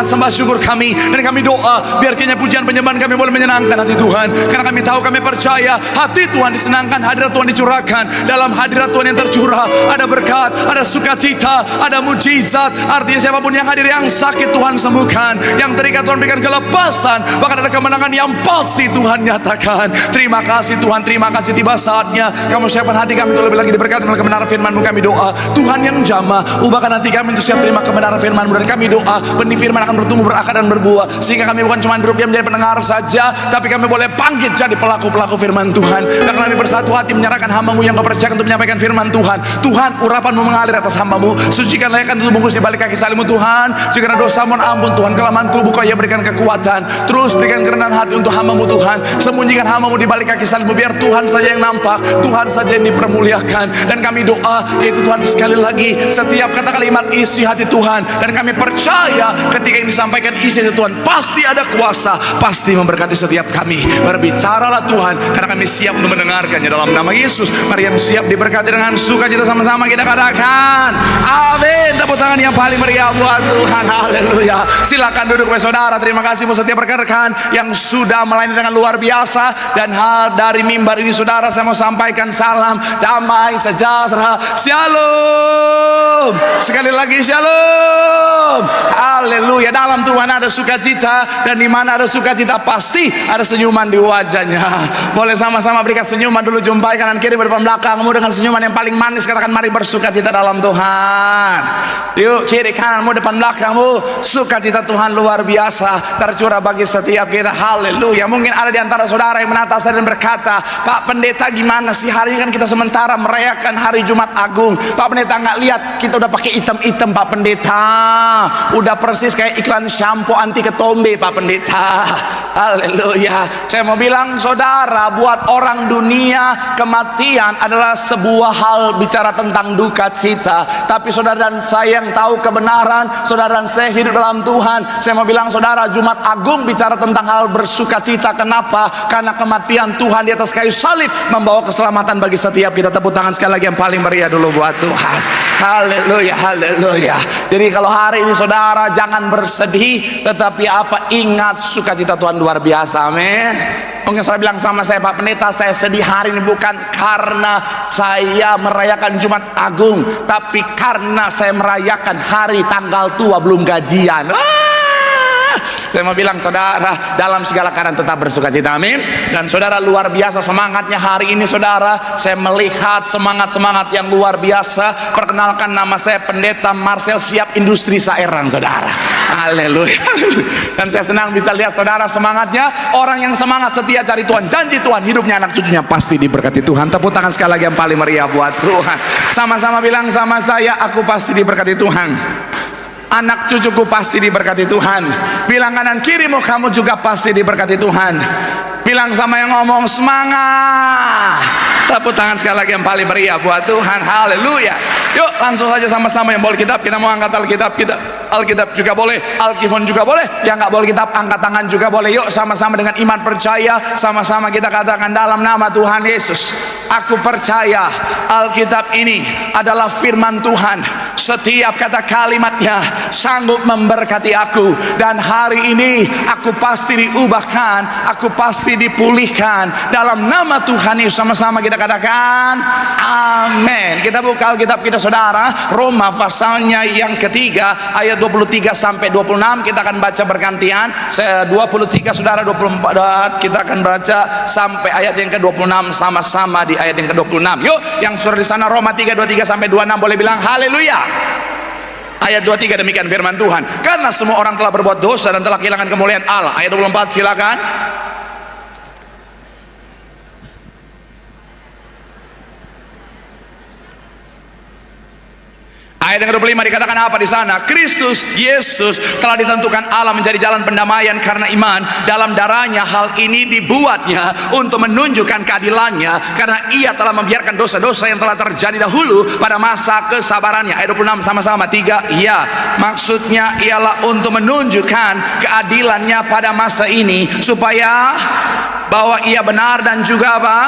semangat sembah syukur kami. Dan kami doa biar kiranya pujian penyembahan kami boleh menyenangkan hati Tuhan, karena kami tahu, kami percaya hati Tuhan disenangkan, hadirat Tuhan dicurahkan. Dalam hadirat Tuhan yang tercurah ada berkat, ada sukacita, ada mujizat. Artinya siapapun yang hadir yang sakit Tuhan sembuhkan, yang terikat Tuhan berikan kelepasan, bahkan ada kemenangan yang pasti Tuhan nyatakan. Terima kasih Tuhan, terima kasih. Tiba saatnya kamu siapkan hati kami untuk lebih lagi diberkati melalui kebenaran firman-Mu. Kami doa Tuhan yang jamah, ubahkan hati kami untuk siap terima kebenaran firman-Mu. Dan kami doa benih firman akan bertumbuh, berakar dan berbuah, sehingga kami bukan cuma berupaya menjadi pendengar saja, tapi kami boleh bangkit jadi pelaku-pelaku firman Tuhan. Dan kami bersatu hati menyerahkan hamba-Mu yang Kau percayakan untuk menyampaikan firman Tuhan. Tuhan, urapan-Mu mengalir atas hamba-Mu, sucikan layakkan tubuh bungkus di balik kaki salib-Mu Tuhan. Jika ada dosa mohon ampun Tuhan, kelemahan tubuh Kau ya berikan kekuatan, terus berikan kerendahan hati untuk hamba-Mu Tuhan. Sembunyikan hamba-Mu di balik kaki salib-Mu, biar Tuhan saja yang nampak, Tuhan saja yang dipermuliakan. Dan kami doa yaitu Tuhan, sekali lagi setiap kata kalimat isi hati Tuhan, dan kami percaya ketika ini disampaikan isi hati Tuhan pasti ada kuasa, pasti memberkati setiap kami. Berbicaralah Tuhan, karena kami siap untuk mendengarkannya dalam nama Yesus. Mari yang siap diberkati dengan sukacita sama-sama kita katakan amin. Tepuk tangan yang paling meriah buat Tuhan. Haleluya. Silakan duduk saudara. Terima kasih buat setiap rekan-rekan yang sudah melayani dengan luar biasa. Dan dari mimbar ini saudara, saya mau sampaikan salam damai sejahtera. Shalom. Sekali lagi shalom. Haleluya. Dalam Tuhan ada sukacita, dan di mana ada sukacita pasti ada senyuman di wajahnya. Boleh sama-sama berikan senyuman dulu, jumpai kanan kiri depan belakangmu dengan senyuman yang paling manis. Katakan mari bersukacita dalam Tuhan. Yuk, kiri kananmu depan belakangmu, sukacita Tuhan luar biasa tercurah bagi setiap kita. Haleluya. Mungkin ada di antara saudara yang menatap saya dan berkata, Pak Pendeta gimana sih, hari ini kan kita sementara merayakan hari Jumat Agung. Pak Pendeta nggak lihat kita udah pakai item-item Pak Pendeta, udah persis kayak iklan shampoo anti ketombe Pak Pendeta. Haleluya. Saya mau bilang saudara, buat orang dunia kematian adalah sebuah hal bicara tentang duka cita. Tapi saudara dan saya yang tahu kebenaran, saudara dan saya hidup dalam Tuhan, saya mau bilang saudara, Jumat Agung bicara tentang hal bersuka cita. Kenapa? Karena kematian Tuhan di atas kayu salib membawa keselamatan bagi setiap kita. Tepuk tangan sekali lagi yang paling meriah dulu buat Tuhan. Haleluya, haleluya. Jadi kalau hari ini saudara jangan bersedih, tetapi apa? Ingat sukacita Tuhan luar biasa. Amin. Mungkin saudara bilang sama saya, Pak Pendeta saya sedih hari ini bukan karena saya merayakan Jumat Agung, tapi karena saya merayakan hari tanggal tua belum gajian. Saya mau bilang saudara, dalam segala keadaan tetap bersukacita. Amin. Dan saudara luar biasa semangatnya hari ini saudara. Saya melihat semangat-semangat yang luar biasa. Perkenalkan, nama saya Pendeta Marcel Siap Industri Saerang saudara. Haleluya. Dan saya senang bisa lihat saudara semangatnya. Orang yang semangat setia cari Tuhan, janji Tuhan, hidupnya anak cucunya pasti diberkati Tuhan. Tepuk tangan sekali lagi yang paling meriah buat Tuhan. Sama-sama bilang sama saya, aku pasti diberkati Tuhan. Anak cucuku pasti diberkati Tuhan. Bilang kanan kirimu, kamu juga pasti diberkati Tuhan. Bilang sama yang ngomong, semangat. Tepuk tangan sekali lagi yang paling meriah buat Tuhan. Haleluya. Yuk langsung saja sama-sama. Yang boleh kitab, kita mau angkat Alkitab kita. Alkitab juga boleh, Alkifon juga boleh. Yang nggak boleh kitab, angkat tangan juga boleh. Yuk sama-sama dengan iman percaya, sama-sama kita katakan dalam nama Tuhan Yesus, aku percaya Alkitab ini adalah firman Tuhan. Setiap kata kalimatnya sanggup memberkati aku. Dan hari ini aku pasti diubahkan, aku pasti dipulihkan dalam nama Tuhan Yesus. Sama-sama kita katakan amin. Kita buka Alkitab kita saudara, Roma pasalnya yang ketiga ayat 23 sampai 26. Kita akan baca bergantian. 23 saudara, 24 kita akan baca sampai ayat yang ke-26 sama-sama di ayat yang ke-26. Yuk yang sudah di sana, Roma 3:23 sampai 26 boleh bilang haleluya. Ayat 23 demikian firman Tuhan, karena semua orang telah berbuat dosa dan telah kehilangan kemuliaan Allah. Ayat 24 silakan. Ayat yang ke-25 dikatakan apa di sana? Kristus Yesus telah ditentukan Allah menjadi jalan pendamaian karena iman dalam darahnya. Hal ini dibuatnya untuk menunjukkan keadilannya, karena ia telah membiarkan dosa-dosa yang telah terjadi dahulu pada masa kesabarannya. Ayat 26 sama-sama 3. Ya, maksudnya ialah untuk menunjukkan keadilannya pada masa ini, supaya bahwa ia benar dan juga apa?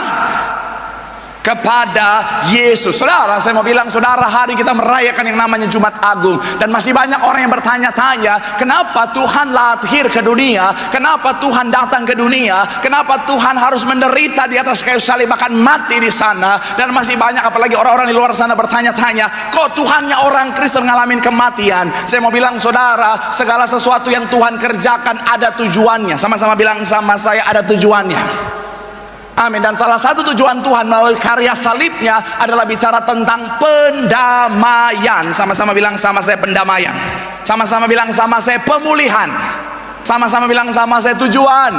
kepada Yesus. Saudara, saya mau bilang saudara, hari kita merayakan yang namanya Jumat Agung, dan masih banyak orang yang bertanya-tanya, kenapa Tuhan lahir ke dunia, kenapa Tuhan datang ke dunia, kenapa Tuhan harus menderita di atas kayu salib bahkan mati di sana. Dan masih banyak apalagi orang-orang di luar sana bertanya-tanya, kok Tuhannya orang Kristen ngalamin kematian? Saya mau bilang saudara, segala sesuatu yang Tuhan kerjakan ada tujuannya. Sama-sama bilang sama saya, ada tujuannya. Amin. Dan salah satu tujuan Tuhan melalui karya salibnya adalah bicara tentang pendamaian. Sama-sama bilang sama saya, pendamaian. Sama-sama bilang sama saya, pemulihan. Sama-sama bilang sama saya, tujuan.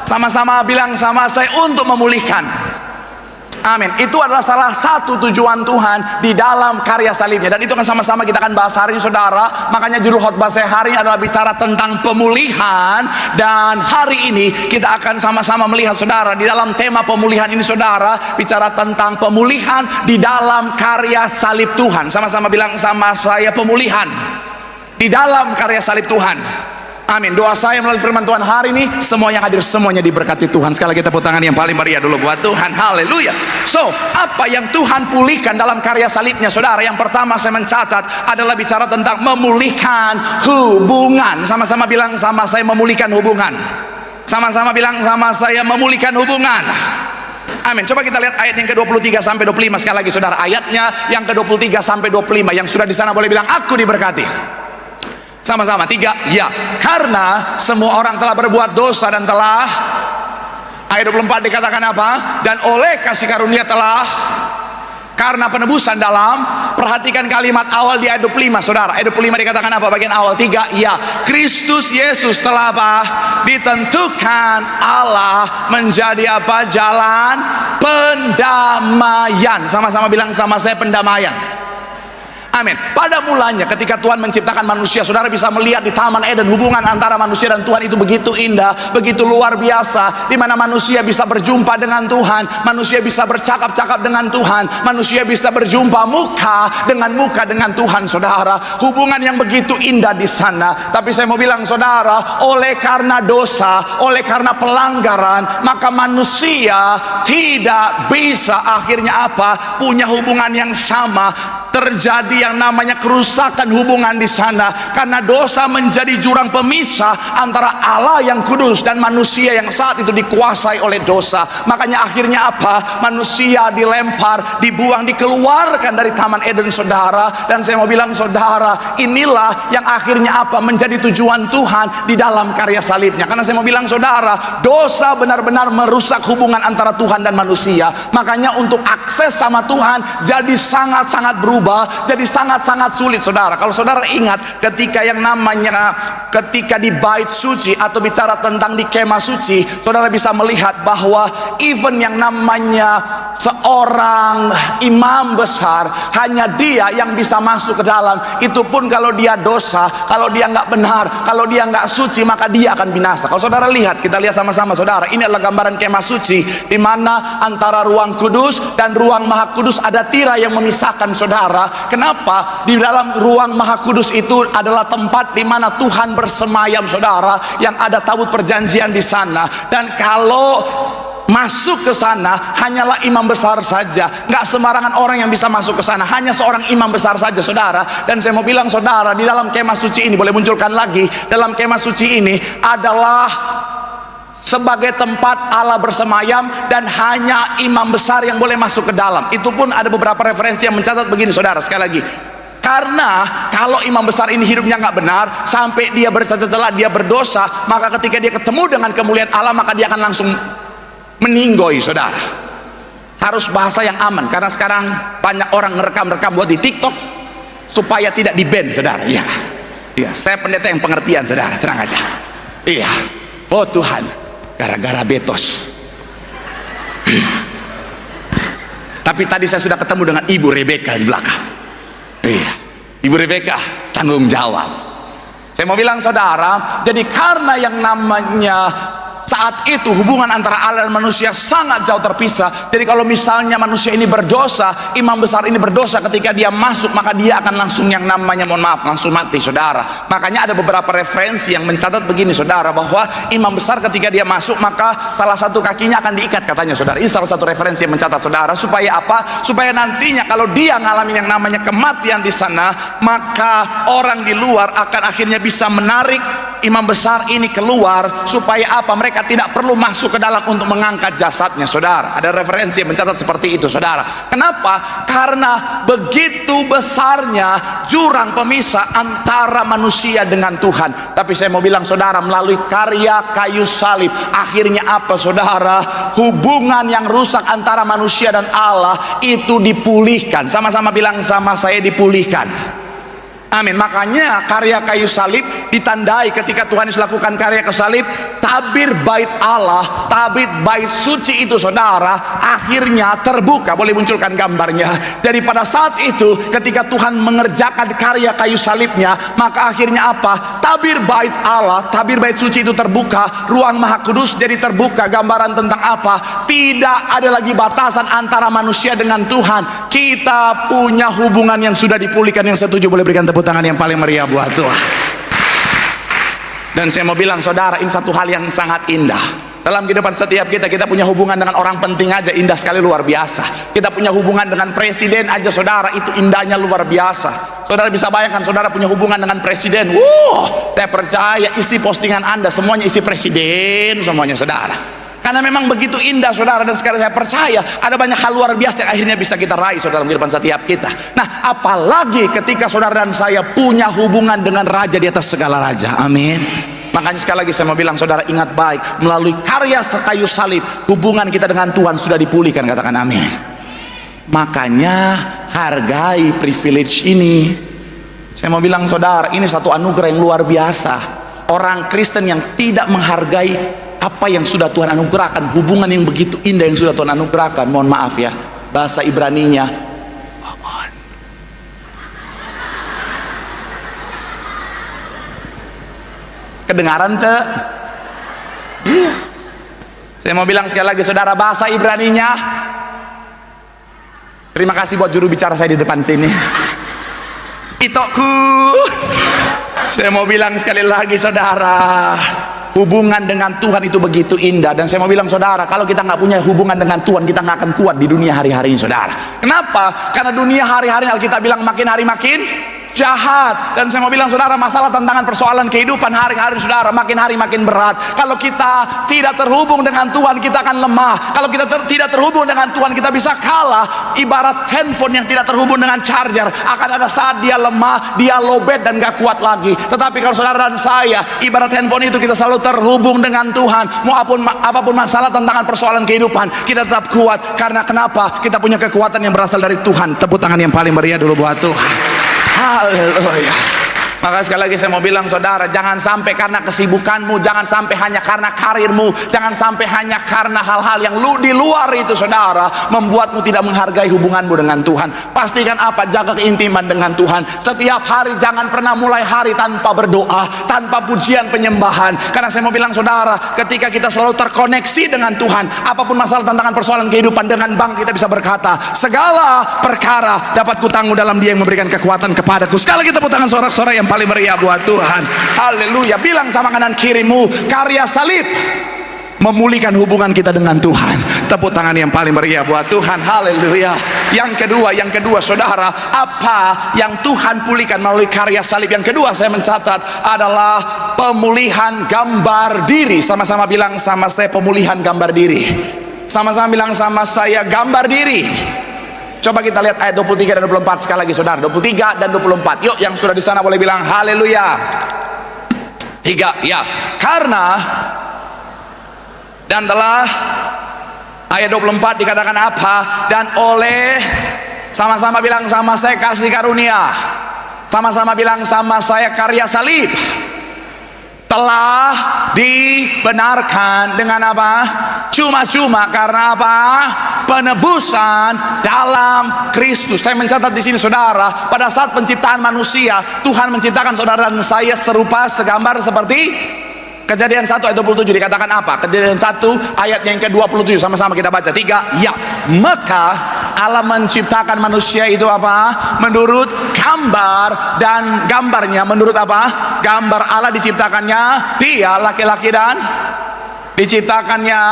Sama-sama bilang sama saya, untuk memulihkan. Amin. Itu adalah salah satu tujuan Tuhan di dalam karya salibnya, dan itu akan sama-sama kita akan bahas hari ini saudara. Makanya judul khotbah saya hari ini adalah bicara tentang pemulihan. Dan hari ini kita akan sama-sama melihat saudara, di dalam tema pemulihan ini saudara, bicara tentang pemulihan di dalam karya salib Tuhan. Sama-sama bilang sama saya, pemulihan di dalam karya salib Tuhan. Amin. Doa saya melalui firman Tuhan hari ini, semua yang hadir semuanya diberkati Tuhan. Sekali lagi tepuk tangan yang paling meriah dulu buat Tuhan. Haleluya. So, apa yang Tuhan pulihkan dalam karya salibnya saudara? Yang pertama saya mencatat adalah bicara tentang memulihkan hubungan. Sama-sama bilang sama saya, memulihkan hubungan. Sama-sama bilang sama saya, memulihkan hubungan. Amin. Coba kita lihat ayat yang ke-23 sampai 25 sekali lagi saudara. Ayatnya yang ke-23 sampai 25. Yang sudah di sana boleh bilang, aku diberkati. Sama-sama, 3, ya. Karena semua orang telah berbuat dosa dan telah, ayat 24 dikatakan apa? Dan oleh kasih karunia telah, karena penebusan dalam, perhatikan kalimat awal di ayat 25 saudara. Ayat 25 dikatakan apa bagian awal? 3, ya. Kristus Yesus telah apa? Ditentukan Allah menjadi apa? Jalan pendamaian. Sama-sama bilang sama saya, pendamaian. Amin. Pada mulanya ketika Tuhan menciptakan manusia, saudara bisa melihat di Taman Eden hubungan antara manusia dan Tuhan itu begitu indah, begitu luar biasa, di mana manusia bisa berjumpa dengan Tuhan, manusia bisa bercakap-cakap dengan Tuhan, manusia bisa berjumpa muka dengan Tuhan saudara. Hubungan yang begitu indah di sana. Tapi saya mau bilang saudara, oleh karena dosa, oleh karena pelanggaran, maka manusia tidak bisa akhirnya apa? Punya hubungan yang sama. Terjadi yang namanya kerusakan hubungan di sana, karena dosa menjadi jurang pemisah antara Allah yang kudus dan manusia yang saat itu dikuasai oleh dosa. Makanya akhirnya apa? Manusia dilempar, dibuang, dikeluarkan dari Taman Eden saudara. Dan saya mau bilang saudara, inilah yang akhirnya apa? Menjadi tujuan Tuhan di dalam karya salibnya. Karena saya mau bilang saudara, dosa benar-benar merusak hubungan antara Tuhan dan manusia. Makanya untuk akses sama Tuhan jadi sangat-sangat berubah, jadi sangat-sangat sulit saudara. Kalau saudara ingat ketika yang namanya ketika di bait suci atau bicara tentang di kemah suci, saudara bisa melihat bahwa even yang namanya seorang imam besar, hanya dia yang bisa masuk ke dalam. Itu pun kalau dia dosa, kalau dia nggak benar, kalau dia nggak suci, maka dia akan binasa. Kalau saudara lihat, kita lihat sama-sama saudara, ini adalah gambaran kemah suci, di mana antara ruang kudus dan ruang maha kudus ada tirai yang memisahkan saudara. Kenapa? Di dalam ruang maha kudus itu adalah tempat di mana Tuhan bersemayam saudara, yang ada tabut perjanjian di sana. Dan kalau masuk ke sana hanyalah imam besar saja, nggak sembarangan orang yang bisa masuk ke sana, hanya seorang imam besar saja saudara. Dan saya mau bilang saudara, di dalam kemah suci ini, boleh munculkan lagi, dalam kemah suci ini adalah sebagai tempat Allah bersemayam, dan hanya imam besar yang boleh masuk ke dalam. Itu pun ada beberapa referensi yang mencatat begini saudara, sekali lagi, karena kalau imam besar ini hidupnya nggak benar, sampai dia bercela-cela, dia berdosa, maka ketika dia ketemu dengan kemuliaan Allah, maka dia akan langsung meninggoy saudara. Harus bahasa yang aman, karena sekarang banyak orang ngerekam-rekam buat di TikTok supaya tidak di-ban saudara. Iya, iya, saya pendeta yang pengertian saudara, tenang aja. Iya, oh Tuhan, gara-gara betos. Tapi tadi saya sudah ketemu dengan Ibu Rebecca di belakang. Iya, Ibu Rebecca tanggung jawab. Saya mau bilang saudara, jadi karena yang namanya saat itu hubungan antara Allah dan manusia sangat jauh terpisah. Jadi kalau misalnya manusia ini berdosa, imam besar ini berdosa, ketika dia masuk maka dia akan langsung yang namanya, mohon maaf, langsung mati, saudara. Makanya ada beberapa referensi yang mencatat begini, saudara, bahwa imam besar ketika dia masuk maka salah satu kakinya akan diikat, katanya, saudara. Ini salah satu referensi yang mencatat, saudara. Supaya apa? Supaya nantinya kalau dia ngalamin yang namanya kematian di sana, maka orang di luar akan akhirnya bisa menarik imam besar ini keluar. Supaya apa? Mereka tidak perlu masuk ke dalam untuk mengangkat jasadnya, saudara. Ada referensi yang mencatat seperti itu, saudara. Kenapa? Karena begitu besarnya jurang pemisah antara manusia dengan Tuhan. Tapi saya mau bilang, saudara, melalui karya kayu salib, akhirnya apa, saudara? Hubungan yang rusak antara manusia dan Allah itu dipulihkan. Sama-sama bilang sama saya, dipulihkan. Amin. Makanya karya kayu salib ditandai ketika Tuhan Yesus lakukan karya kayu salib, tabir bait Allah, tabir bait suci itu, saudara, akhirnya terbuka. Boleh munculkan gambarnya. Jadi pada saat itu ketika Tuhan mengerjakan karya kayu salibnya, maka akhirnya apa? Tabir bait Allah, tabir bait suci itu terbuka, ruang maha kudus jadi terbuka. Gambaran tentang apa? Tidak ada lagi batasan antara manusia dengan Tuhan. Kita punya hubungan yang sudah dipulihkan. Yang setuju boleh berikan tepuk tangan yang paling meriah buat Tuhan. Dan saya mau bilang, saudara, ini satu hal yang sangat indah dalam kehidupan setiap kita. Kita punya hubungan dengan orang penting aja indah sekali, luar biasa. Kita punya hubungan dengan presiden aja, saudara, itu indahnya luar biasa. Saudara bisa bayangkan, saudara punya hubungan dengan presiden. Saya percaya isi postingan Anda semuanya isi presiden semuanya, saudara. Karena memang begitu indah, saudara. Dan sekarang saya percaya ada banyak hal luar biasa yang akhirnya bisa kita raih, saudara, dalam kehidupan setiap kita. Nah, apalagi ketika saudara dan saya punya hubungan dengan raja di atas segala raja. Amin. Makanya sekali lagi saya mau bilang, saudara, ingat baik, melalui karya kayu salib hubungan kita dengan Tuhan sudah dipulihkan. Katakan amin. Makanya hargai privilege ini. Saya mau bilang, saudara, ini satu anugerah yang luar biasa. Orang Kristen yang tidak menghargai apa yang sudah Tuhan anugerahkan, hubungan yang begitu indah yang sudah Tuhan anugerahkan, mohon maaf ya, bahasa Ibraninya kedengaran te? Iya. Saya mau bilang sekali lagi, saudara, bahasa Ibraninya, terima kasih buat juru bicara saya di depan sini, Itoku. Saya mau bilang sekali lagi, saudara, hubungan dengan Tuhan itu begitu indah. Dan saya mau bilang, saudara, kalau kita nggak punya hubungan dengan Tuhan, kita nggak akan kuat di dunia hari-hari ini, saudara. Kenapa? Karena dunia hari-hari ini Alkitab bilang makin hari makin jahat. Dan saya mau bilang, saudara, masalah tantangan persoalan kehidupan hari-hari, saudara, makin hari makin berat. Kalau kita tidak terhubung dengan Tuhan, kita akan lemah. Kalau kita tidak terhubung dengan Tuhan, kita bisa kalah. Ibarat handphone yang tidak terhubung dengan charger, akan ada saat dia lemah, dia lowbat dan gak kuat lagi. Tetapi kalau saudara dan saya, ibarat handphone itu, kita selalu terhubung dengan Tuhan. Mau apapun masalah tantangan persoalan kehidupan, kita tetap kuat. Karena kenapa? Kita punya kekuatan yang berasal dari Tuhan. Tepuk tangan yang paling meriah dulu buat Tuhan. Haleluya. Maka sekali lagi saya mau bilang, saudara, jangan sampai karena kesibukanmu, jangan sampai hanya karena karirmu, jangan sampai hanya karena hal-hal yang di luar itu, saudara, membuatmu tidak menghargai hubunganmu dengan Tuhan. Pastikan apa? Jaga keintiman dengan Tuhan. Setiap hari jangan pernah mulai hari tanpa berdoa, tanpa pujian penyembahan. Karena saya mau bilang, saudara, ketika kita selalu terkoneksi dengan Tuhan, apapun masalah tantangan persoalan kehidupan, dengan bang kita bisa berkata, segala perkara dapat kutanggung dalam Dia yang memberikan kekuatan kepadaku. Sekali lagi tepuk tangan sorak-sorak yang paling meriah buat Tuhan. Haleluya. Bilang sama kanan kirimu, karya salib memulihkan hubungan kita dengan Tuhan. Tepuk tangan yang paling meriah buat Tuhan. Haleluya. Yang kedua, saudara, apa yang Tuhan pulihkan melalui karya salib? Yang kedua saya mencatat adalah pemulihan gambar diri. Sama-sama bilang sama saya, pemulihan gambar diri. Sama-sama bilang sama saya, gambar diri. Coba kita lihat ayat 23 dan 24 sekali lagi, saudara. 23 dan 24. Yuk, yang sudah di sana boleh bilang haleluya. 3, ya. Karena dan telah, ayat 24 dikatakan apa? Dan oleh, sama-sama bilang sama saya, kasih karunia. Sama-sama bilang sama saya, karya salib telah dibenarkan dengan apa? Cuma-cuma. Karena apa? Penebusan dalam Kristus. Saya mencatat di sini, saudara, pada saat penciptaan manusia, Tuhan menciptakan saudara dan saya serupa segambar seperti Kejadian 1 ayat 27 dikatakan apa? Kejadian 1 ayat yang ke-27, sama-sama kita baca. 3, ya. Maka Allah menciptakan manusia itu apa? Menurut gambar dan gambarnya. Menurut apa? Gambar Allah diciptakannya dia, laki-laki dan diciptakannya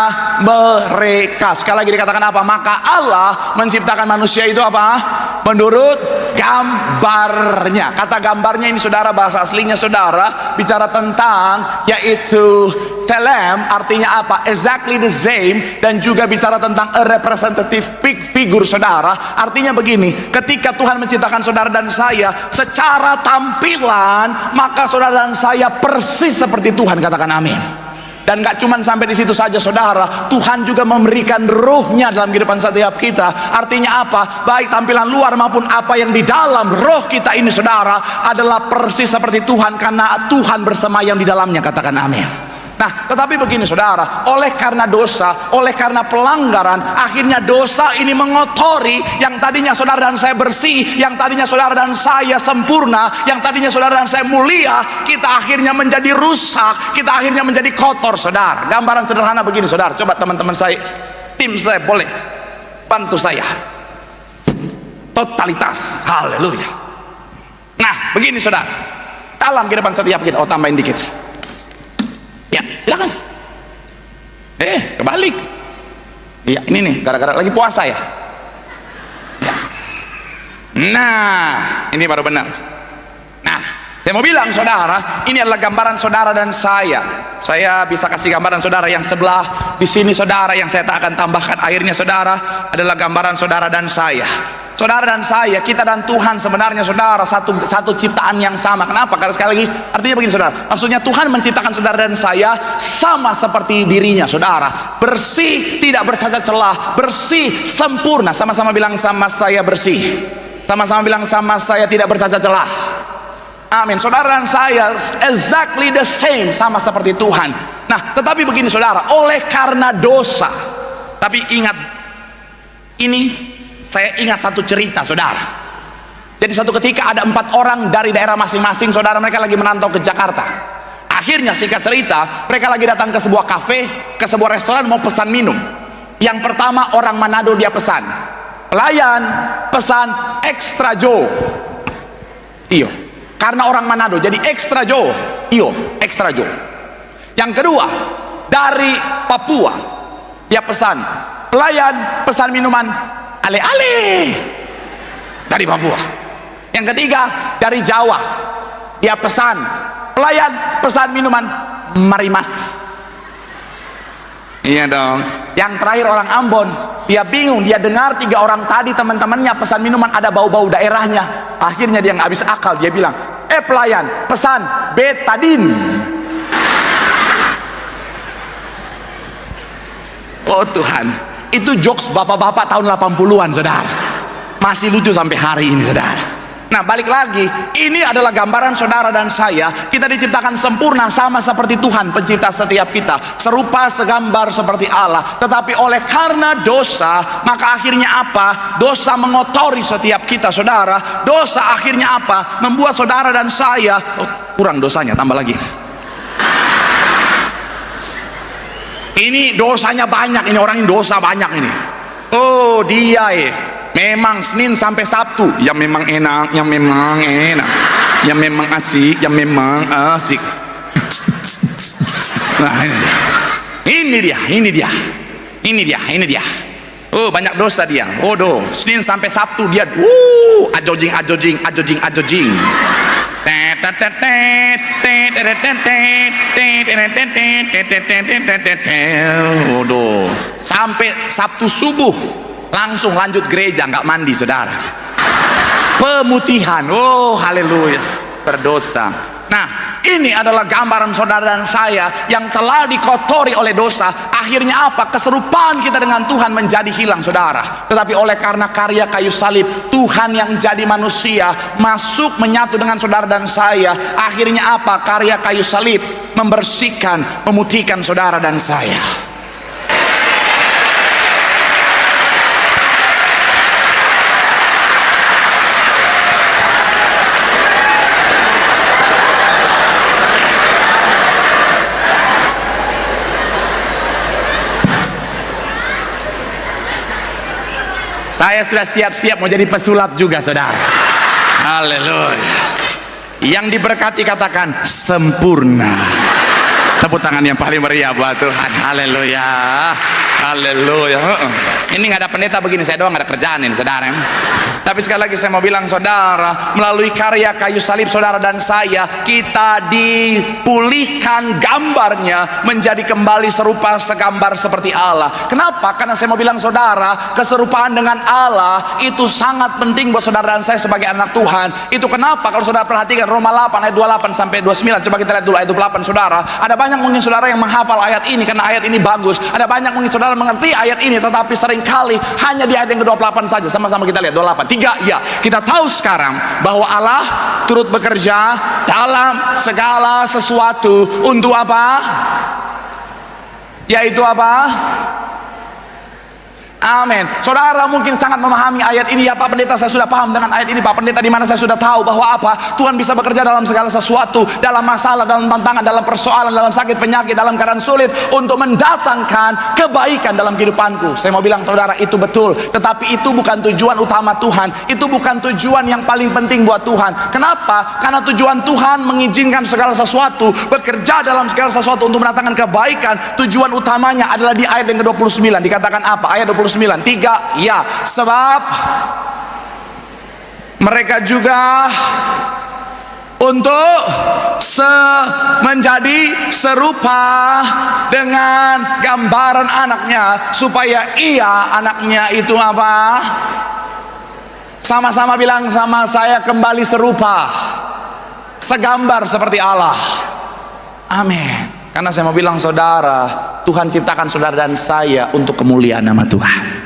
mereka. Sekali lagi dikatakan apa? Maka Allah menciptakan manusia itu apa? Menurut gambarnya. Kata gambarnya ini saudara, bahasa aslinya saudara bicara tentang yaitu Selem, artinya apa? Exactly the same. Dan juga bicara tentang a representative figure saudara. Artinya begini, ketika Tuhan menciptakan saudara dan saya secara tampilan, maka saudara dan saya persis seperti Tuhan. Katakan amin. Dan gak cuma sampai di situ saja saudara, Tuhan juga memberikan rohnya dalam kehidupan setiap kita. Artinya apa? Baik tampilan luar maupun apa yang di dalam roh kita ini saudara adalah persis seperti Tuhan, karena Tuhan bersemayam di dalamnya. Katakan amin. Nah, tetapi begini saudara, oleh karena dosa, oleh karena pelanggaran, akhirnya dosa ini mengotori yang tadinya saudara dan saya bersih, yang tadinya saudara dan saya sempurna, yang tadinya saudara dan saya mulia, kita akhirnya menjadi rusak, kita akhirnya menjadi kotor saudara. Gambaran sederhana begini saudara, coba teman-teman saya, tim saya boleh bantu saya. Totalitas, haleluya. Nah, begini saudara, dalam kehidupan setiap kita, tambahin dikit. Ya, silakan. Kebalik. Iya, ini nih, gara-gara lagi puasa ya. Ya. Nah, ini baru benar. Nah, saya mau bilang saudara, ini adalah gambaran saudara dan saya. Saya bisa kasih gambaran saudara yang sebelah di sini saudara, yang saya tak akan tambahkan airnya saudara, adalah gambaran saudara dan saya. Saudara dan saya, kita dan Tuhan sebenarnya saudara satu ciptaan yang sama. Kenapa? Karena sekali lagi artinya begini saudara, maksudnya Tuhan menciptakan saudara dan saya sama seperti dirinya saudara, bersih, tidak bercacat celah, bersih, sempurna. Sama-sama bilang sama saya bersih, sama-sama bilang sama saya tidak bercacat celah. Amin. Saudara dan saya exactly the same, sama seperti Tuhan. Nah, tetapi begini saudara, oleh karena dosa. Tapi ingat, ini saya ingat satu cerita saudara. Jadi satu ketika ada 4 orang dari daerah masing-masing saudara, mereka lagi menantau ke Jakarta. Akhirnya singkat cerita, mereka lagi datang ke sebuah kafe, ke sebuah restoran, mau pesan minum. Yang pertama orang Manado, dia pesan, pelayan pesan extra Joe. Iyo, karena orang Manado jadi extra Joe. Iyo, extra Joe. Yang kedua dari Papua, dia pesan, pelayan pesan minuman ale-ale dari Papua. Yang ketiga dari Jawa, dia pesan, pelayan pesan minuman marimas. Iya dong. Yang terakhir orang Ambon, dia bingung, dia dengar 3 orang tadi teman-temannya pesan minuman ada bau-bau daerahnya. Akhirnya dia nggak habis akal, dia bilang, pelayan pesan betadin. Oh Tuhan, itu jokes bapak-bapak tahun 80-an saudara, masih lucu sampai hari ini saudara. Nah, balik lagi, ini adalah gambaran saudara dan saya. Kita diciptakan sempurna sama seperti Tuhan pencipta setiap kita, serupa segambar seperti Allah. Tetapi oleh karena dosa, maka akhirnya apa? Dosa mengotori setiap kita saudara. Dosa akhirnya apa? Membuat saudara dan saya kurang dosanya, tambah lagi. Ini dosanya banyak, ini orang ini dosa banyak ini. Oh dia memang Senin sampai Sabtu, yang memang enak, yang memang enak, yang memang asik, yang memang asik. Nah ini dia. Oh banyak dosa dia. Oh Senin sampai Sabtu dia, ajojing. Sampai Sabtu subuh langsung lanjut gereja, nggak mandi saudara, pemutihan. Oh haleluya, berdosa. Nah, ini adalah gambaran saudara dan saya yang telah dikotori oleh dosa. Akhirnya apa? Keserupaan kita dengan Tuhan menjadi hilang saudara. Tetapi oleh karena karya kayu salib, Tuhan yang jadi manusia masuk menyatu dengan saudara dan saya. Akhirnya apa? Karya kayu salib membersihkan, memutihkan saudara dan saya. Saya sudah siap-siap mau jadi pesulap juga, saudara. Haleluya. Yang diberkati katakan sempurna. Tepuk tangan yang paling meriah buat Tuhan. Haleluya. Haleluya. Ini nggak ada pendeta begini, saya doang nggak ada kerjaan ini, saudara. Tapi sekali lagi saya mau bilang, saudara, melalui karya kayu salib saudara dan saya, kita dipulihkan gambarnya menjadi kembali serupa segambar seperti Allah. Kenapa? Karena saya mau bilang, saudara, keserupaan dengan Allah itu sangat penting buat saudara dan saya sebagai anak Tuhan. Itu kenapa kalau saudara perhatikan Roma 8 ayat 28 sampai 29. Coba kita lihat dulu ayat 28, saudara. Ada banyak mungkin saudara yang menghafal ayat ini karena ayat ini bagus. Ada banyak mungkin saudara mengerti ayat ini, tetapi seringkali hanya di ayat yang ke-28 saja. Sama-sama kita lihat 28. 3, ya, kita tahu sekarang bahwa Allah turut bekerja dalam segala sesuatu untuk apa? Yaitu apa? Amin. Saudara mungkin sangat memahami ayat ini. Ya Pak Pendeta, saya sudah paham dengan ayat ini Pak Pendeta, di mana saya sudah tahu bahwa apa? Tuhan bisa bekerja dalam segala sesuatu, dalam masalah, dalam tantangan, dalam persoalan, dalam sakit, penyakit, dalam keadaan sulit, untuk mendatangkan kebaikan dalam kehidupanku. Saya mau bilang saudara, itu betul. Tetapi itu bukan tujuan utama Tuhan. Itu bukan tujuan yang paling penting buat Tuhan. Kenapa? Karena tujuan Tuhan mengizinkan segala sesuatu, bekerja dalam segala sesuatu untuk mendatangkan kebaikan. Tujuan utamanya adalah di ayat yang ke-29. Dikatakan apa? Ayat 29. 3, ya, sebab mereka juga untuk menjadi serupa dengan gambaran anaknya, supaya ia, anaknya itu apa? Sama-sama bilang sama saya, kembali serupa, segambar seperti Allah. Amin. Karena saya mau bilang saudara, Tuhan ciptakan saudara dan saya untuk kemuliaan nama Tuhan.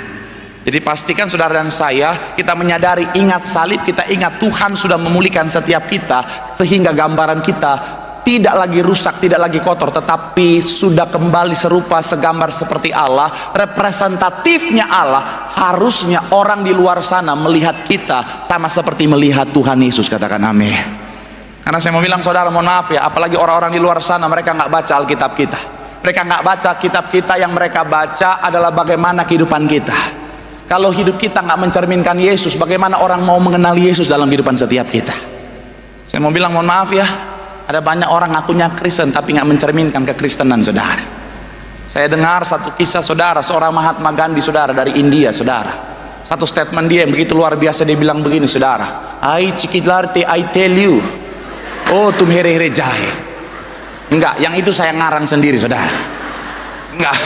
Jadi pastikan saudara dan saya, kita menyadari, ingat salib, kita ingat Tuhan sudah memulihkan setiap kita, sehingga gambaran kita tidak lagi rusak, tidak lagi kotor, tetapi sudah kembali serupa segambar seperti Allah. Representatifnya Allah. Harusnya orang di luar sana melihat kita sama seperti melihat Tuhan Yesus. Katakan amin. Karena saya mau bilang saudara, mohon maaf ya, apalagi orang-orang di luar sana, mereka nggak baca Alkitab kita. Mereka nggak baca kitab kita. Yang mereka baca adalah bagaimana kehidupan kita. Kalau hidup kita nggak mencerminkan Yesus, bagaimana orang mau mengenal Yesus dalam kehidupan setiap kita? Saya mau bilang mohon maaf ya, ada banyak orang ngakunya Kristen tapi nggak mencerminkan kekristenan saudara. Saya dengar satu kisah saudara, seorang Mahatma Gandhi saudara, dari India saudara. Satu statement dia yang begitu luar biasa, dia bilang begini saudara, I Cikilarte, I tell you, oh tum here jahe. Enggak, yang itu saya ngarang sendiri saudara. Enggak,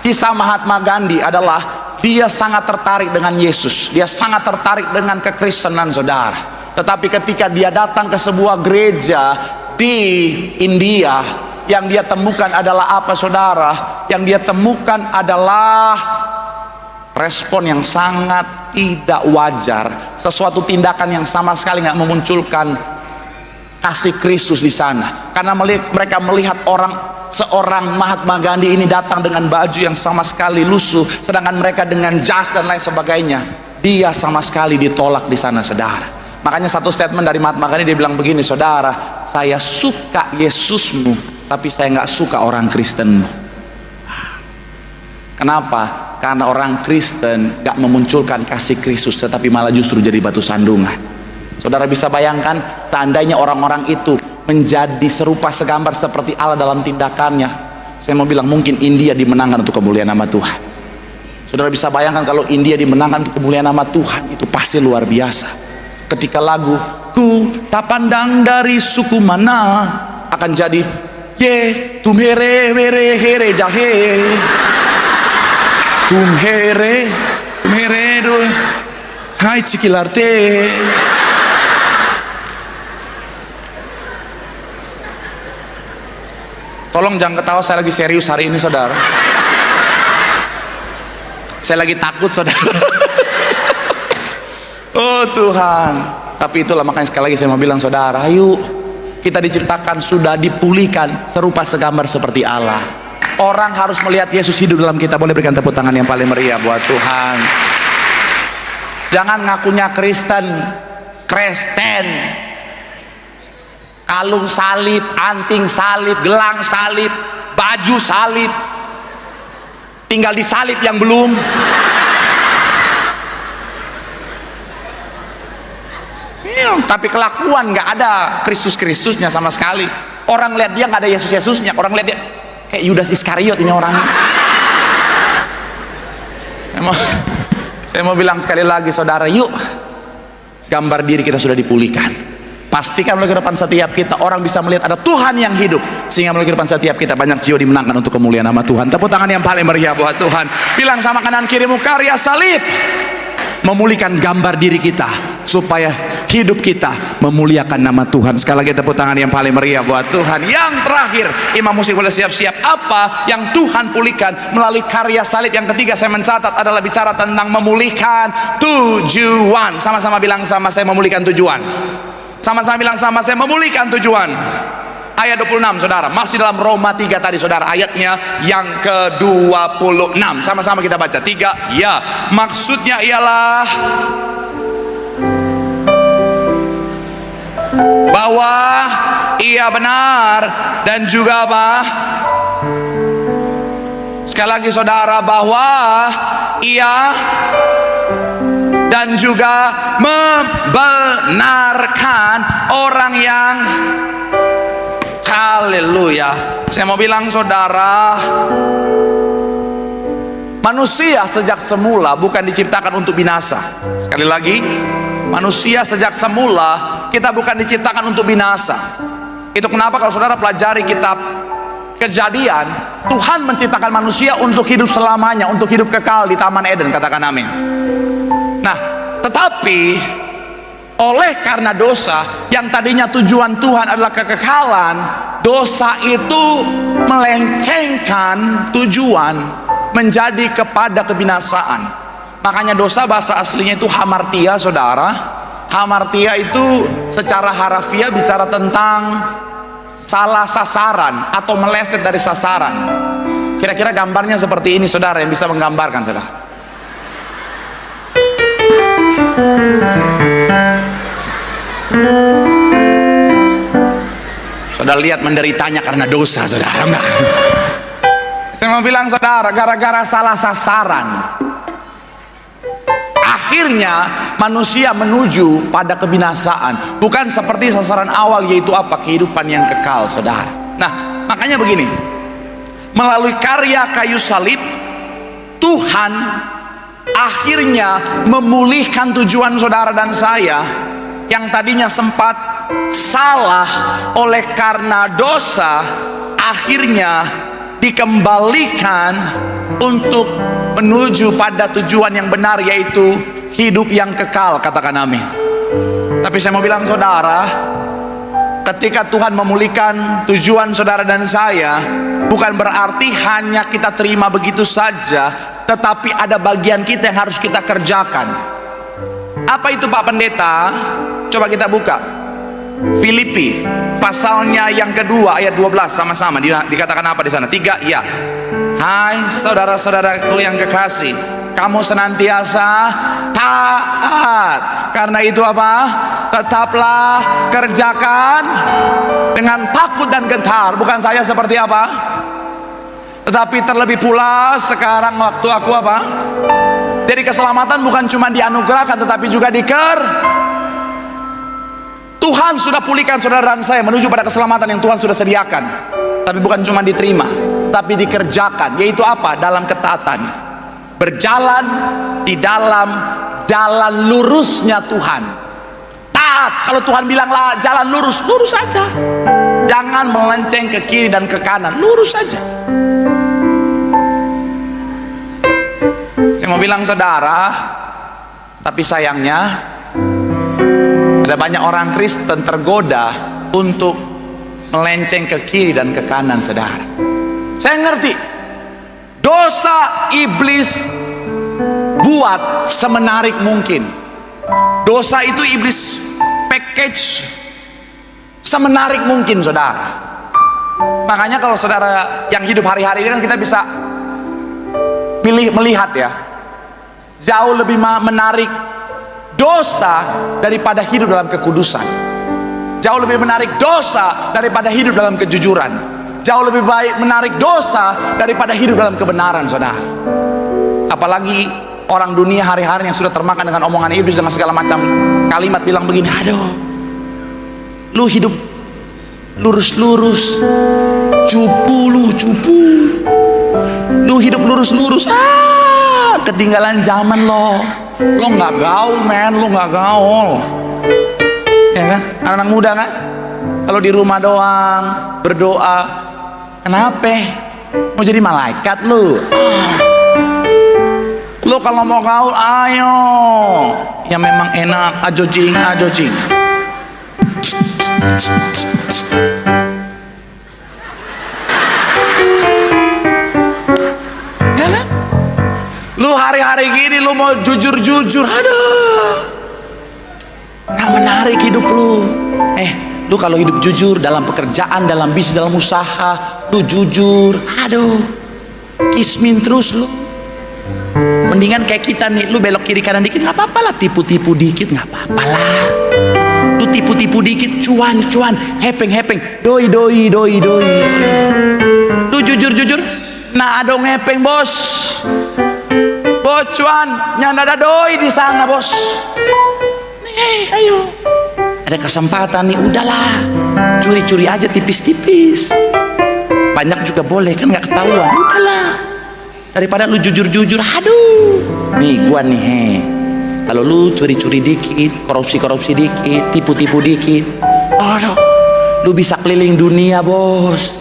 kisah Mahatma Gandhi adalah dia sangat tertarik dengan Yesus, dia sangat tertarik dengan kekristenan saudara. Tetapi ketika dia datang ke sebuah gereja di India, yang dia temukan adalah apa saudara? Yang dia temukan adalah respon yang sangat tidak wajar, sesuatu tindakan yang sama sekali nggak memunculkan kasih Kristus di sana. Karena mereka melihat seorang Mahatma Gandhi ini datang dengan baju yang sama sekali lusuh, sedangkan mereka dengan jas dan lain sebagainya. Dia sama sekali ditolak di sana saudara. Makanya satu statement dari Mahatma Gandhi, dia bilang begini saudara, saya suka Yesusmu, tapi saya nggak suka orang Kristenmu. Kenapa? Karena orang Kristen nggak memunculkan kasih Kristus, tetapi malah justru jadi batu sandungan. Saudara bisa bayangkan seandainya orang-orang itu menjadi serupa segambar seperti Allah dalam tindakannya. Saya mau bilang mungkin India dimenangkan untuk kemuliaan nama Tuhan. Saudara bisa bayangkan kalau India dimenangkan untuk kemuliaan nama Tuhan, itu pasti luar biasa. Ketika lagu ku tak pandang dari suku mana akan jadi ye tum here here jahe, tum here do hai Cikilarte. Tolong jangan ketawa, saya lagi serius hari ini saudara. Saya lagi takut saudara. Oh Tuhan. Tapi itulah makanya sekali lagi saya mau bilang saudara, ayo kita diciptakan sudah dipulihkan serupa segambar seperti Allah. Orang harus melihat Yesus hidup dalam kita. Boleh berikan tepuk tangan yang paling meriah buat Tuhan. Jangan ngakunya Kristen, kalung salib, anting salib, gelang salib, baju salib, tinggal disalib yang belum. tapi kelakuan nggak ada Kristus-Kristusnya sama sekali. Orang lihat dia nggak ada Yesus-Yesusnya, orang lihat dia kayak Yudas Iskariot ini orang. Saya mau bilang sekali lagi saudara, yuk gambar diri kita sudah dipulihkan. Pastikan melalui kehidupan setiap kita orang bisa melihat ada Tuhan yang hidup, sehingga melalui kehidupan setiap kita banyak jiwa dimenangkan untuk kemuliaan nama Tuhan. Tepuk tangan yang paling meriah buat Tuhan. Bilang sama kanan kirimu, karya salib memulihkan gambar diri kita supaya hidup kita memuliakan nama Tuhan. Sekali lagi tepuk tangan yang paling meriah buat Tuhan. Yang terakhir, imam musik boleh siap-siap. Apa yang Tuhan pulihkan melalui karya salib? Yang ketiga saya mencatat adalah bicara tentang memulihkan tujuan. Sama-sama bilang sama saya, memulihkan tujuan. Sama-sama bilang sama saya, memulihkan tujuan. Ayat 26 saudara, masih dalam Roma 3 tadi saudara, ayatnya yang ke-26. Sama-sama kita baca 3. Ya, maksudnya ialah bahwa ia benar dan juga apa? Sekali lagi saudara, bahwa ia dan juga membenarkan orang yang, haleluya. Saya mau bilang saudara, manusia sejak semula bukan diciptakan untuk binasa. Sekali lagi, manusia sejak semula kita bukan diciptakan untuk binasa. Itu kenapa kalau saudara pelajari kitab Kejadian, Tuhan menciptakan manusia untuk hidup selamanya, untuk hidup kekal di Taman Eden. Katakan amin. Nah, tetapi oleh karena dosa yang tadinya tujuan Tuhan adalah kekekalan, dosa itu melencengkan tujuan menjadi kepada kebinasaan. Makanya dosa bahasa aslinya itu hamartia saudara. Hamartia itu secara harafiah bicara tentang salah sasaran atau meleset dari sasaran. Kira-kira gambarnya seperti ini saudara, yang bisa menggambarkan saudara. Saudara lihat menderitanya karena dosa saudara. Saya mau bilang saudara, gara-gara salah sasaran, akhirnya manusia menuju pada kebinasaan. Bukan seperti sasaran awal, yaitu apa? Kehidupan yang kekal saudara. Nah, makanya begini, melalui karya kayu salib Tuhan akhirnya memulihkan tujuan saudara dan saya yang tadinya sempat salah oleh karena dosa, akhirnya dikembalikan untuk menuju pada tujuan yang benar, yaitu hidup yang kekal. Katakan amin. Tapi saya mau bilang saudara, ketika Tuhan memulihkan tujuan saudara dan saya, bukan berarti hanya kita terima begitu saja, tetapi ada bagian kita yang harus kita kerjakan. Apa itu Pak Pendeta? Coba kita buka Filipi pasalnya yang kedua ayat 12 sama-sama. Dikatakan apa di sana? 3. Ya. Hai saudara-saudaraku yang kekasih, kamu senantiasa taat. Karena itu apa? Tetaplah kerjakan dengan takut dan gentar. Bukan saya seperti apa? Tetapi terlebih pula sekarang waktu aku apa? Jadi keselamatan bukan cuma dianugerahkan, tetapi juga Tuhan sudah pulihkan saudara dan saya menuju pada keselamatan yang Tuhan sudah sediakan. Tapi bukan cuma diterima, tapi dikerjakan. Yaitu apa? Dalam ketaatan. Berjalan di dalam jalan lurusnya Tuhan. Taat. Kalau Tuhan bilanglah jalan lurus, lurus saja. Jangan melenceng ke kiri dan ke kanan, lurus saja. Saya mau bilang saudara, tapi sayangnya ada banyak orang Kristen tergoda untuk melenceng ke kiri dan ke kanan saudara. Saya ngerti, dosa iblis buat semenarik mungkin. Dosa itu iblis package semenarik mungkin saudara. Makanya kalau saudara yang hidup hari-hari ini kan kita bisa melihat ya, jauh lebih menarik dosa daripada hidup dalam kekudusan. Jauh lebih menarik dosa daripada hidup dalam kejujuran. Jauh lebih baik menarik dosa daripada hidup dalam kebenaran saudara. Apalagi orang dunia hari-hari yang sudah termakan dengan omongan iblis dengan segala macam kalimat bilang begini, aduh Lu hidup lurus-lurus, cupu. Lu hidup lurus-lurus, ketinggalan zaman lo. Lo nggak gaul, men. Lo nggak gaul, ya kan? Anak muda kan? Kalau di rumah doang berdoa, kenapa? Mau jadi malaikat lu? Lu kalau mau gaul, ayo. Ya memang enak, ajo cing. Ya kan? Lu hari-hari gini lu mau jujur, aduh, nggak menarik hidup lu. Lu kalau hidup jujur dalam pekerjaan, dalam bisnis, dalam usaha, lu jujur, aduh, kismin terus lu. Mendingan kayak kita nih, lu belok kiri kanan dikit nggak apa-apa lah, tipu-tipu dikit nggak apa-apa lah. Lu tipu-tipu dikit, cuan, hepeng, doi. Lu jujur, nah adong hepeng bos, cuan, nyanda ada doi di sana bos. Ayo. Ada kesempatan nih, udahlah, curi aja tipis-tipis. Banyak juga boleh kan, nggak ketahuan. Udahlah, daripada lu jujur, aduh. Nih gua nih, kalau lu curi dikit, korupsi dikit, tipu dikit, aduh, lu bisa keliling dunia bos.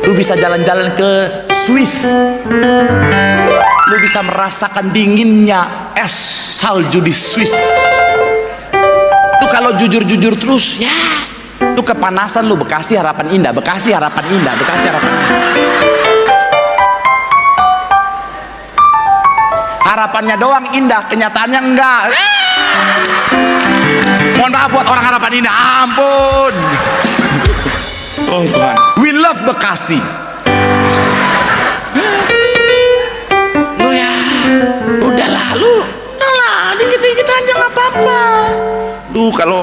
Lu bisa jalan-jalan ke Swiss. Lu bisa merasakan dinginnya es salju di Swiss. Kalau jujur terus, ya, lu kepanasan lu. Bekasi Harapan Indah. Harapannya doang indah, kenyataannya enggak. Mohon maaf buat orang Harapan Indah, ampun. Oh Tuhan, we love Bekasi. Lu ya, udahlah, dikit-dikit aja nggak apa-apa. Lu kalau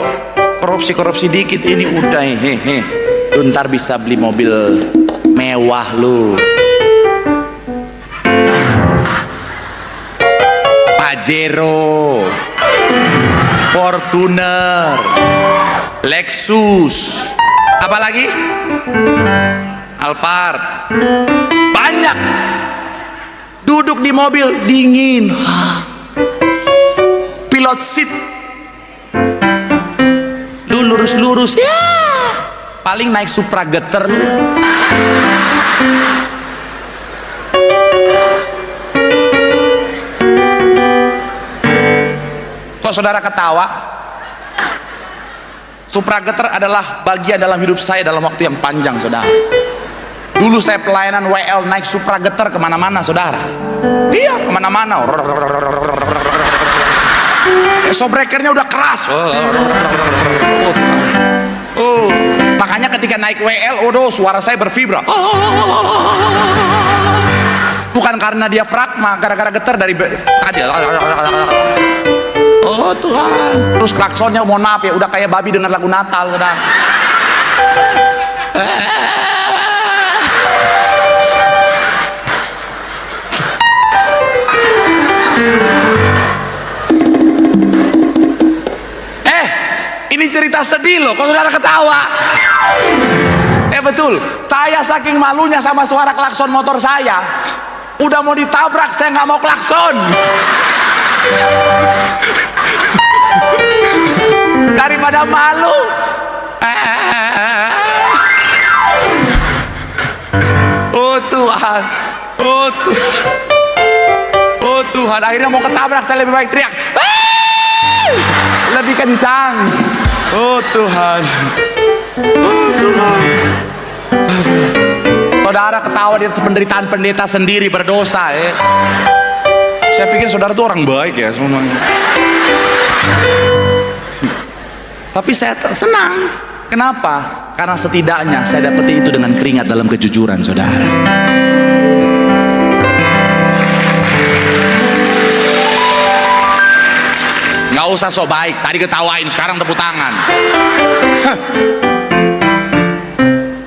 korupsi dikit ini udah lu ntar bisa beli mobil mewah lu, Pajero, Fortuner, Lexus, apalagi Alphard. Banyak. Duduk di mobil dingin, pilot seat, lu lurus ya, paling naik Supra geter lu. Kok saudara ketawa? Supra geter adalah bagian dalam hidup saya dalam waktu yang panjang, saudara. Dulu saya pelayanan WL naik Supra geter kemana-mana, saudara. Iya, kemana-mana. Sobrekernya udah keras. Makanya ketika naik WL, suara saya bervibra. Bukan karena dia fragma, gara-gara getar dari tadi. Oh Tuhan. Terus klaksonnya, mohon maaf ya, udah kayak babi dengar lagu Natal, saudara. Ini cerita sedih loh, kok saudara ketawa? Betul, saya saking malunya sama suara klakson motor saya, udah mau ditabrak saya nggak mau klakson. Daripada malu. Oh Tuhan, oh Tuhan, akhirnya mau ketabrak saya lebih baik teriak lebih kencang. Oh Tuhan, oh Tuhan. Saudara ketawa di atas penderitaan pendeta sendiri berdosa ya. Saya pikir saudara tuh orang baik ya semuanya. Tapi saya senang. Kenapa? Karena setidaknya saya dapeti itu dengan keringat dalam kejujuran, saudara. Nggak usah sok baik, tadi ketawain, sekarang tepuk tangan.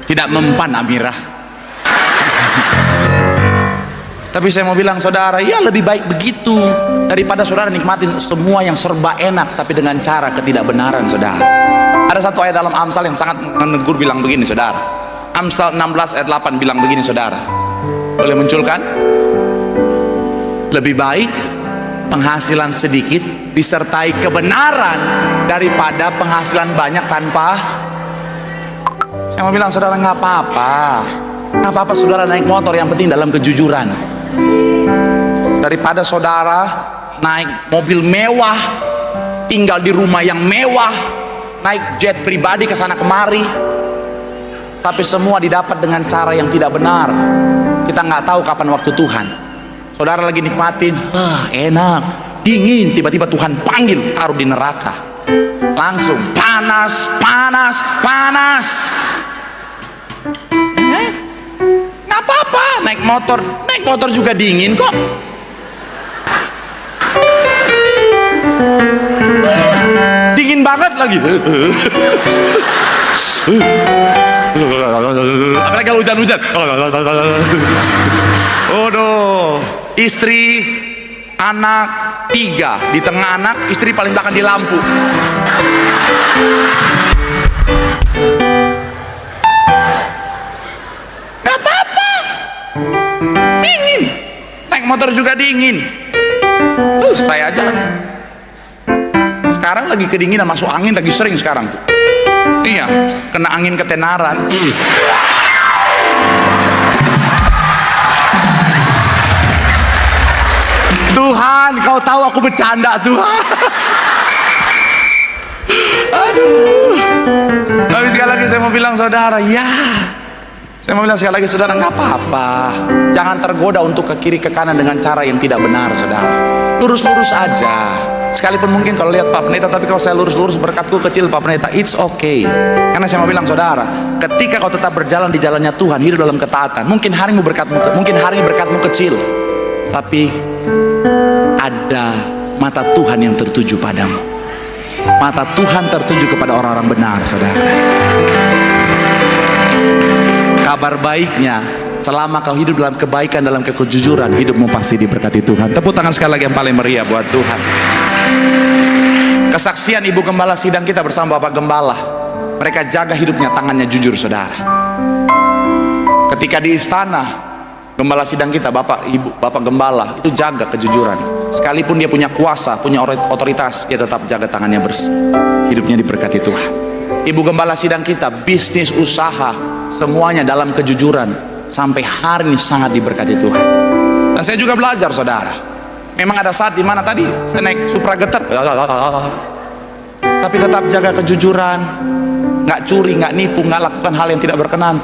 Tidak mempan Amirah. Tapi saya mau bilang saudara, ya lebih baik begitu daripada saudara nikmatin semua yang serba enak tapi dengan cara ketidakbenaran, saudara. Ada satu ayat dalam Amsal yang sangat menegur, bilang begini, saudara. Amsal 16 ayat 8 bilang begini, saudara. Boleh munculkan? Lebih baik penghasilan sedikit disertai kebenaran daripada penghasilan banyak tanpa. Saya mau bilang saudara, nggak apa-apa, nggak apa-apa saudara naik motor, yang penting dalam kejujuran. Daripada saudara naik mobil mewah, tinggal di rumah yang mewah, naik jet pribadi ke sana kemari, tapi semua didapat dengan cara yang tidak benar. Kita nggak tahu kapan waktu Tuhan. Saudara lagi nikmatin, enak, dingin, tiba-tiba Tuhan panggil, taruh di neraka, langsung panas, panas, panas. Nggak apa-apa, naik motor juga dingin kok. Dingin banget lagi. Apalagi kalau hujan-hujan. Waduh, istri, anak 3, di tengah anak, istri paling belakang di lampu. Gak apa-apa, dingin, naik motor juga dingin. Saya aja sekarang lagi kedinginan, masuk angin lagi sering sekarang tuh. Iya, kena angin ketenaran. Tuhan, kau tahu aku bercanda, Tuhan. Aduh. Tapi sekali lagi saya mau bilang saudara, ya, saya mau bilang sekali lagi saudara, nggak apa-apa. Jangan tergoda untuk ke kiri ke kanan dengan cara yang tidak benar, saudara. Lurus-lurus aja. Sekalipun mungkin kalau lihat Pak Pendeta, tapi kalau saya lurus-lurus berkatku kecil Pak Pendeta, it's okay. Karena saya mau bilang saudara, ketika kau tetap berjalan di jalannya Tuhan, hidup dalam ketaatan, mungkin hari ini berkatmu kecil, tapi ada mata Tuhan yang tertuju padamu. Mata Tuhan tertuju kepada orang-orang benar, saudara. Kabar baiknya, selama kau hidup dalam kebaikan, dalam kejujuran, hidupmu pasti diberkati Tuhan. Tepuk tangan sekali lagi yang paling meriah buat Tuhan. Kesaksian Ibu Gembala sidang kita bersama Bapak Gembala, mereka jaga hidupnya, tangannya jujur, saudara. Ketika di istana, Gembala sidang kita, Bapak Gembala itu jaga kejujuran. Sekalipun dia punya kuasa, punya otoritas, dia tetap jaga tangannya bersih. Hidupnya diberkati Tuhan. Ibu Gembala sidang kita, bisnis, usaha, semuanya dalam kejujuran, sampai hari ini sangat diberkati Tuhan. Dan saya juga belajar, saudara. Memang ada saat dimana tadi saya naik Supra getar, tapi tetap jaga kejujuran, nggak curi, nggak nipu, nggak lakukan hal yang tidak berkenan.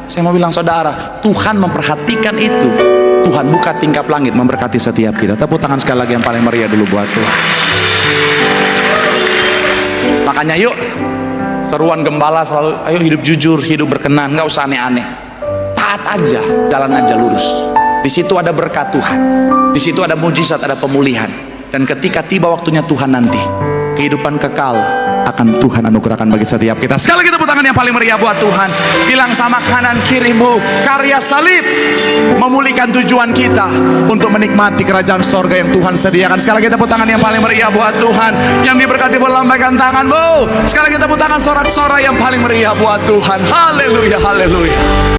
Saya mau bilang saudara, Tuhan memperhatikan itu. Tuhan buka tingkap langit memberkati setiap kita. Tepuk tangan sekali lagi yang paling meriah dulu buat Tuhan. Makanya yuk, seruan Gembala selalu, ayo hidup jujur, hidup berkenan, nggak usah aneh-aneh. Taat aja, jalan aja lurus. Di situ ada berkat Tuhan, di situ ada mujizat, ada pemulihan. Dan ketika tiba waktunya Tuhan nanti, kehidupan kekal akan Tuhan anugerahkan bagi setiap kita. Sekali lagi tepuk tangan yang paling meriah buat Tuhan. Bilang sama kanan kirimu, karya salib memulihkan tujuan kita untuk menikmati kerajaan sorga yang Tuhan sediakan. Sekali lagi tepuk tangan yang paling meriah buat Tuhan. Yang diberkati boleh lambaikan tanganmu. Sekali lagi tepuk tangan sorak-sorai yang paling meriah buat Tuhan. Haleluya, haleluya.